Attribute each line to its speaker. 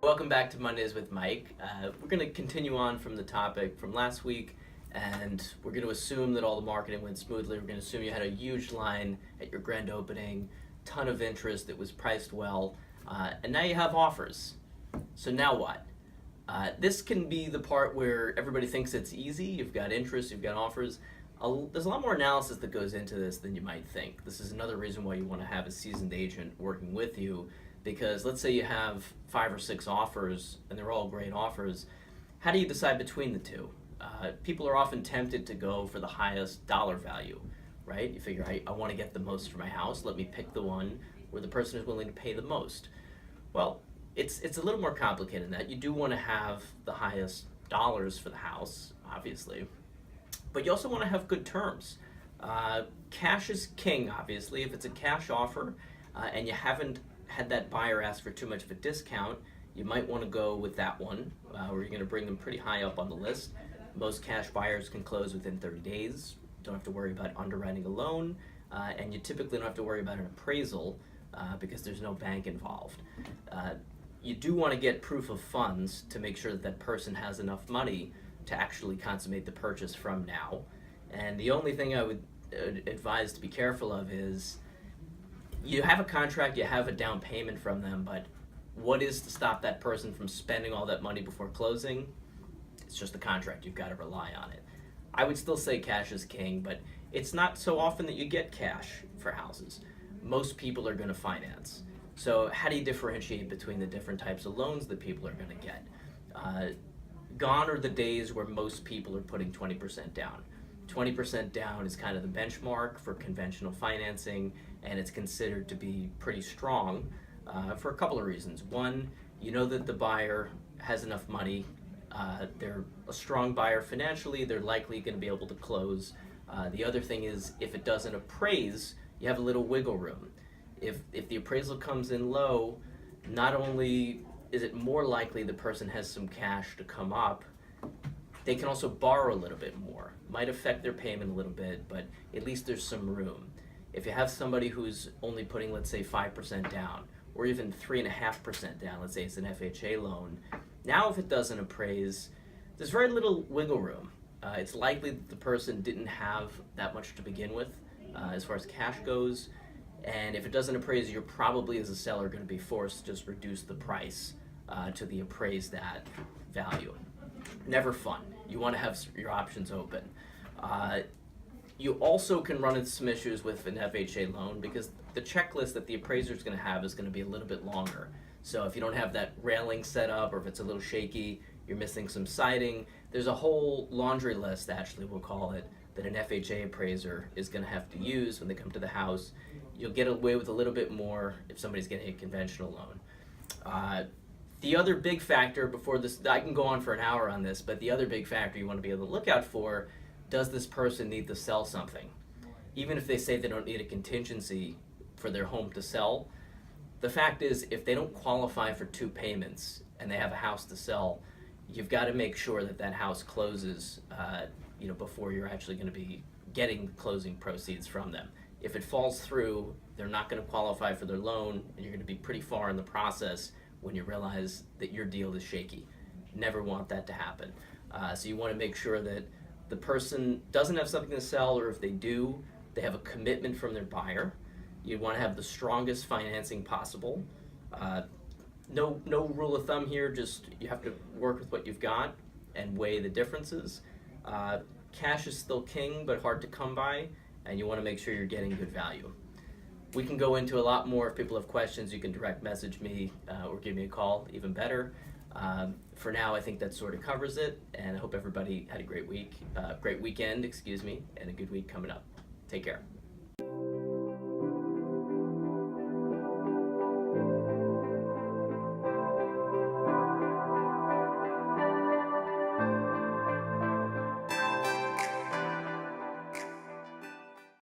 Speaker 1: Welcome back to Mondays with Mike. We're going to continue on from the topic from last week, and we're going to assume that all the marketing went smoothly. We're going to assume you had a huge line at your grand opening, ton of interest, it was priced well, and now you have offers. So now what? This can be the part where everybody thinks it's easy. You've got interest, you've got offers. There's a lot more analysis that goes into this than you might think. This is another reason why you want to have a seasoned agent working with you, because let's say you have 5 or 6 offers and they're all great offers. How do you decide between the two? People are often tempted to go for the highest dollar value, right? You figure, I want to get the most for my house, let me pick the one where the person is willing to pay the most. Well, it's a little more complicated than that. You do want to have the highest dollars for the house, obviously, but you also want to have good terms. Cash is king, obviously. If it's a cash offer and you haven't had that buyer ask for too much of a discount, you might want to go with that one where you're going to bring them pretty high up on the list. Most cash buyers can close within 30 days. Don't have to worry about underwriting a loan, and you typically don't have to worry about an appraisal because there's no bank involved. You do want to get proof of funds to make sure that that person has enough money to actually consummate the purchase from now. And the only thing I would advise to be careful of is you have a contract, you have a down payment from them, but what is to stop that person from spending all that money before closing? It's just the contract. You've got to rely on it. I would still say cash is king, but it's not so often that you get cash for houses. Most people are going to finance. So how do you differentiate between the different types of loans that people are going to get? Gone are the days where most people are putting 20% down. 20% down is kind of the benchmark for conventional financing, and it's considered to be pretty strong for a couple of reasons. One, you know that the buyer has enough money. They're a strong buyer financially. They're likely going to be able to close. The other thing is, if it doesn't appraise, you have a little wiggle room. If the appraisal comes in low, not only is it more likely the person has some cash to come up, they can also borrow a little bit more. Might affect their payment a little bit, but at least there's some room. If you have somebody who's only putting, let's say, 5% down, or even 3.5% down, let's say it's an FHA loan, now if it doesn't appraise, there's very little wiggle room. It's likely that the person didn't have that much to begin with as far as cash goes, and if it doesn't appraise, you're probably, as a seller, going to be forced to just reduce the price to the appraised at value. Never fun. You want to have your options open. You also can run into some issues with an FHA loan because the checklist that the appraiser is going to have is going to be a little bit longer. So if you don't have that railing set up, or if it's a little shaky, you're missing some siding, there's a whole laundry list, actually we'll call it, that an FHA appraiser is going to have to use when they come to the house. You'll get away with a little bit more if somebody's getting a conventional loan. The other big factor before this, I can go on for an hour on this, but the other big factor you want to be able to look out for, does this person need to sell something? Even if they say they don't need a contingency for their home to sell, the fact is, if they don't qualify for 2 payments and they have a house to sell, you've got to make sure that that house closes before you're actually going to be getting closing proceeds from them. If it falls through, they're not going to qualify for their loan, and you're going to be pretty far in the process when you realize that your deal is shaky. Never want that to happen. So you want to make sure that the person doesn't have something to sell, or if they do, they have a commitment from their buyer. You want to have the strongest financing possible. No rule of thumb here, just you have to work with what you've got and weigh the differences. Cash is still king, but hard to come by, and you want to make sure you're getting good value. We can go into a lot more. If people have questions, you can direct message me or give me a call, even better. For now, I think that sort of covers it, and I hope everybody had a great weekend, and a good week coming up. Take care.